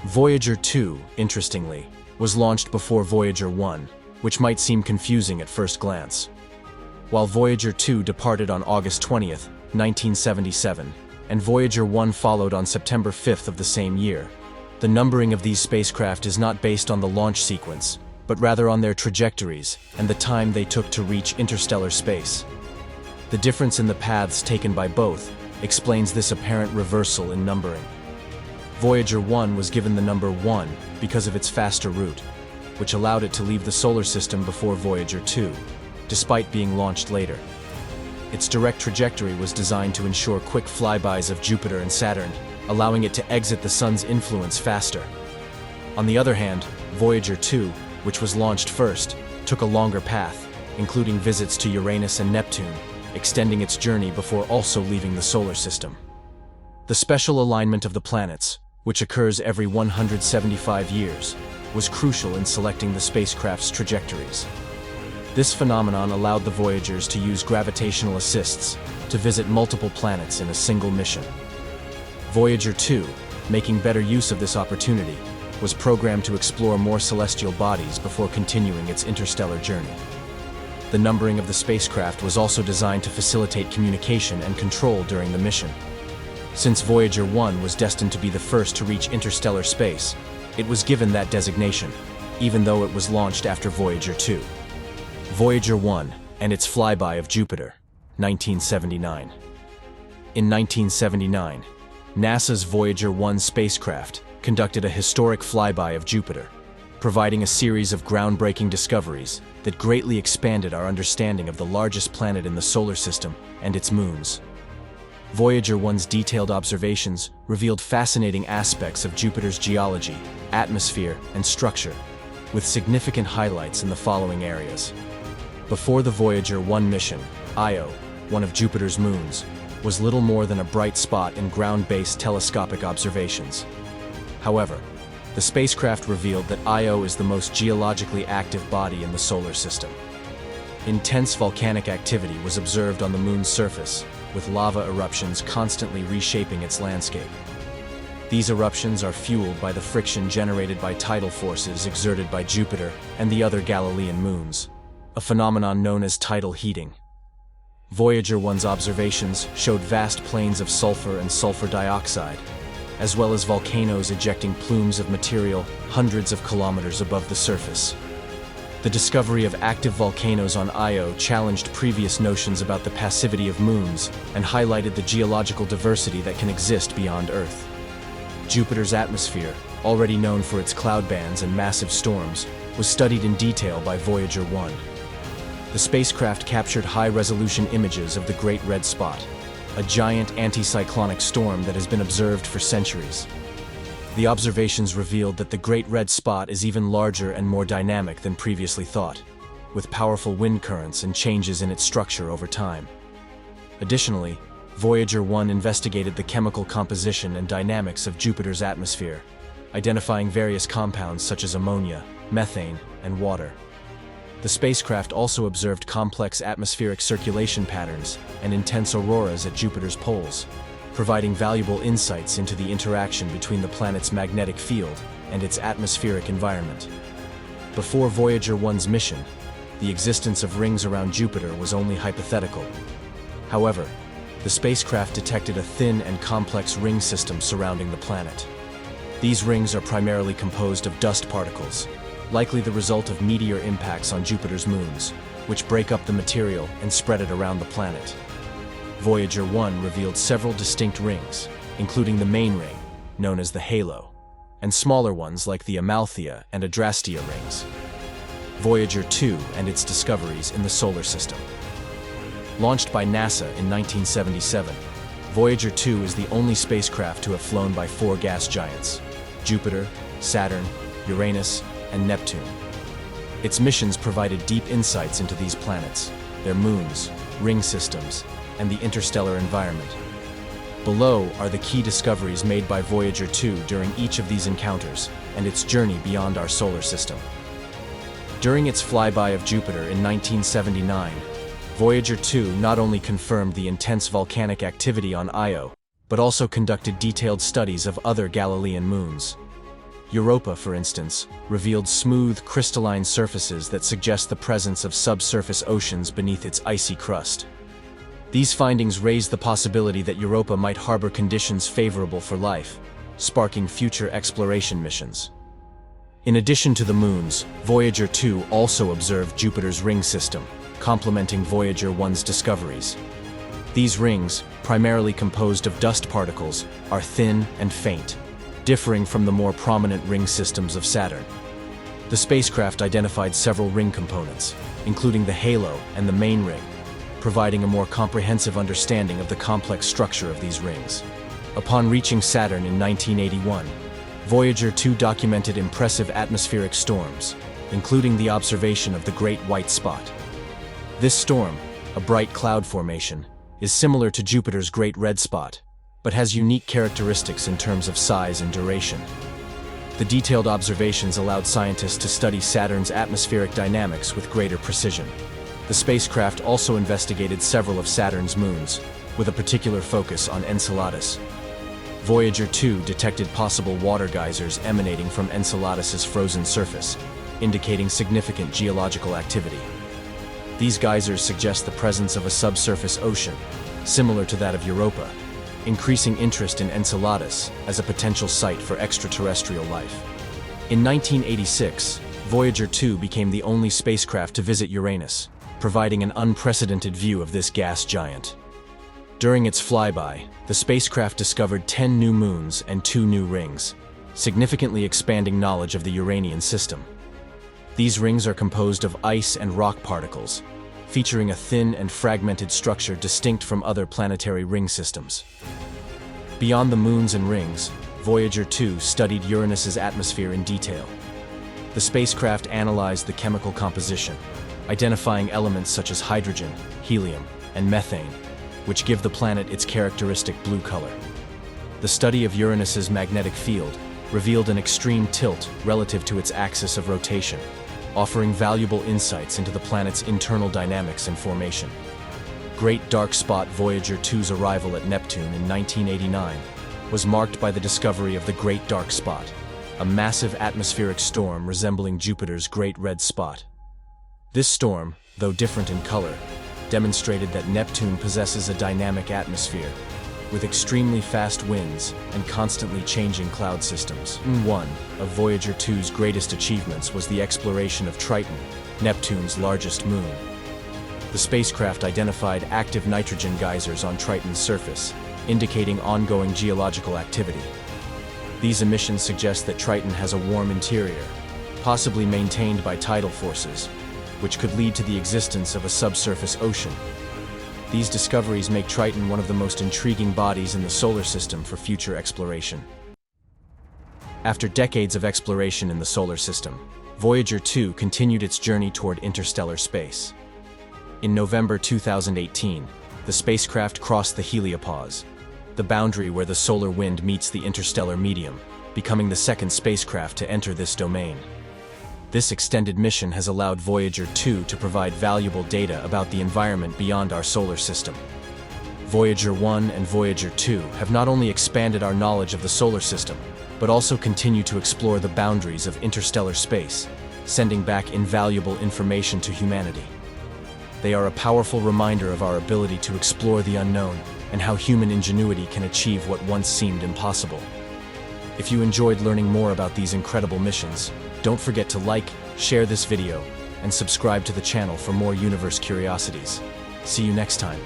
Voyager 2, interestingly, was launched before Voyager 1, which might seem confusing at first glance. While Voyager 2 departed on August 20th, 1977, and Voyager 1 followed on September 5th of the same year, the numbering of these spacecraft is not based on the launch sequence, but rather on their trajectories and the time they took to reach interstellar space. The difference in the paths taken by both explains this apparent reversal in numbering. Voyager 1 was given the number 1 because of its faster route, which allowed it to leave the solar system before Voyager 2, despite being launched later. Its direct trajectory was designed to ensure quick flybys of Jupiter and Saturn, allowing it to exit the Sun's influence faster. On the other hand, Voyager 2, which was launched first, took a longer path, including visits to Uranus and Neptune, extending its journey before also leaving the solar system. The special alignment of the planets, which occurs every 175 years, was crucial in selecting the spacecraft's trajectories. This phenomenon allowed the Voyagers to use gravitational assists to visit multiple planets in a single mission. Voyager 2, making better use of this opportunity, was programmed to explore more celestial bodies before continuing its interstellar journey. The numbering of the spacecraft was also designed to facilitate communication and control during the mission. Since Voyager 1 was destined to be the first to reach interstellar space, it was given that designation, even though it was launched after Voyager 2. Voyager 1 and its flyby of Jupiter, 1979. In 1979, NASA's Voyager 1 spacecraft conducted a historic flyby of Jupiter, providing a series of groundbreaking discoveries that greatly expanded our understanding of the largest planet in the solar system and its moons. Voyager 1's detailed observations revealed fascinating aspects of Jupiter's geology, atmosphere, and structure, with significant highlights in the following areas. Before the Voyager 1 mission, Io, one of Jupiter's moons, was little more than a bright spot in ground-based telescopic observations. However, the spacecraft revealed that Io is the most geologically active body in the solar system. Intense volcanic activity was observed on the moon's surface, with lava eruptions constantly reshaping its landscape. These eruptions are fueled by the friction generated by tidal forces exerted by Jupiter and the other Galilean moons, a phenomenon known as tidal heating. Voyager 1's observations showed vast plains of sulfur and sulfur dioxide, as well as volcanoes ejecting plumes of material hundreds of kilometers above the surface. The discovery of active volcanoes on Io challenged previous notions about the passivity of moons and highlighted the geological diversity that can exist beyond Earth. Jupiter's atmosphere, already known for its cloud bands and massive storms, was studied in detail by Voyager 1. The spacecraft captured high-resolution images of the Great Red Spot, a giant anticyclonic storm that has been observed for centuries. The observations revealed that the Great Red Spot is even larger and more dynamic than previously thought, with powerful wind currents and changes in its structure over time. Additionally, Voyager 1 investigated the chemical composition and dynamics of Jupiter's atmosphere, identifying various compounds such as ammonia, methane, and water. The spacecraft also observed complex atmospheric circulation patterns and intense auroras at Jupiter's poles, providing valuable insights into the interaction between the planet's magnetic field and its atmospheric environment. Before Voyager 1's mission, the existence of rings around Jupiter was only hypothetical. However, the spacecraft detected a thin and complex ring system surrounding the planet. These rings are primarily composed of dust particles, likely the result of meteor impacts on Jupiter's moons, which break up the material and spread it around the planet. Voyager 1 revealed several distinct rings, including the main ring, known as the halo, and smaller ones like the Amalthea and Adrastea rings. Voyager 2 and its discoveries in the solar system. Launched by NASA in 1977, Voyager 2 is the only spacecraft to have flown by 4 gas giants: Jupiter, Saturn, Uranus, and Neptune. Its missions provided deep insights into these planets, their moons, ring systems, and the interstellar environment. Below are the key discoveries made by Voyager 2 during each of these encounters and its journey beyond our solar system. During its flyby of Jupiter in 1979, Voyager 2 not only confirmed the intense volcanic activity on Io, but also conducted detailed studies of other Galilean moons. Europa, for instance, revealed smooth, crystalline surfaces that suggest the presence of subsurface oceans beneath its icy crust. These findings raise the possibility that Europa might harbor conditions favorable for life, sparking future exploration missions. In addition to the moons, Voyager 2 also observed Jupiter's ring system, complementing Voyager 1's discoveries. These rings, primarily composed of dust particles, are thin and faint, differing from the more prominent ring systems of Saturn. The spacecraft identified several ring components, including the halo and the main ring, providing a more comprehensive understanding of the complex structure of these rings. Upon reaching Saturn in 1981, Voyager 2 documented impressive atmospheric storms, including the observation of the Great White Spot. This storm, a bright cloud formation, is similar to Jupiter's Great Red Spot, but has unique characteristics in terms of size and duration. The detailed observations allowed scientists to study Saturn's atmospheric dynamics with greater precision. The spacecraft also investigated several of Saturn's moons, with a particular focus on Enceladus. Voyager 2 detected possible water geysers emanating from Enceladus's frozen surface, indicating significant geological activity. These geysers suggest the presence of a subsurface ocean, similar to that of Europa, increasing interest in Enceladus as a potential site for extraterrestrial life. In 1986, Voyager 2 became the only spacecraft to visit Uranus, providing an unprecedented view of this gas giant. During its flyby, the spacecraft discovered 10 new moons and 2 new rings, significantly expanding knowledge of the Uranian system. These rings are composed of ice and rock particles, featuring a thin and fragmented structure distinct from other planetary ring systems. Beyond the moons and rings, Voyager 2 studied Uranus's atmosphere in detail. The spacecraft analyzed the chemical composition, identifying elements such as hydrogen, helium, and methane, which give the planet its characteristic blue color. The study of Uranus's magnetic field revealed an extreme tilt relative to its axis of rotation, offering valuable insights into the planet's internal dynamics and formation. Great Dark Spot Voyager 2's arrival at Neptune in 1989 was marked by the discovery of the Great Dark Spot, a massive atmospheric storm resembling Jupiter's Great Red Spot. This storm, though different in color, demonstrated that Neptune possesses a dynamic atmosphere, with extremely fast winds and constantly changing cloud systems. One of Voyager 2's greatest achievements was the exploration of Triton, Neptune's largest moon. The spacecraft identified active nitrogen geysers on Triton's surface, indicating ongoing geological activity. These emissions suggest that Triton has a warm interior, possibly maintained by tidal forces, which could lead to the existence of a subsurface ocean. These discoveries make Triton one of the most intriguing bodies in the solar system for future exploration. After decades of exploration in the solar system, Voyager 2 continued its journey toward interstellar space. In November 2018, the spacecraft crossed the heliopause, the boundary where the solar wind meets the interstellar medium, becoming the second spacecraft to enter this domain. This extended mission has allowed Voyager 2 to provide valuable data about the environment beyond our solar system. Voyager 1 and Voyager 2 have not only expanded our knowledge of the solar system, but also continue to explore the boundaries of interstellar space, sending back invaluable information to humanity. They are a powerful reminder of our ability to explore the unknown and how human ingenuity can achieve what once seemed impossible. If you enjoyed learning more about these incredible missions, don't forget to like, share this video, and subscribe to the channel for more universe curiosities. See you next time.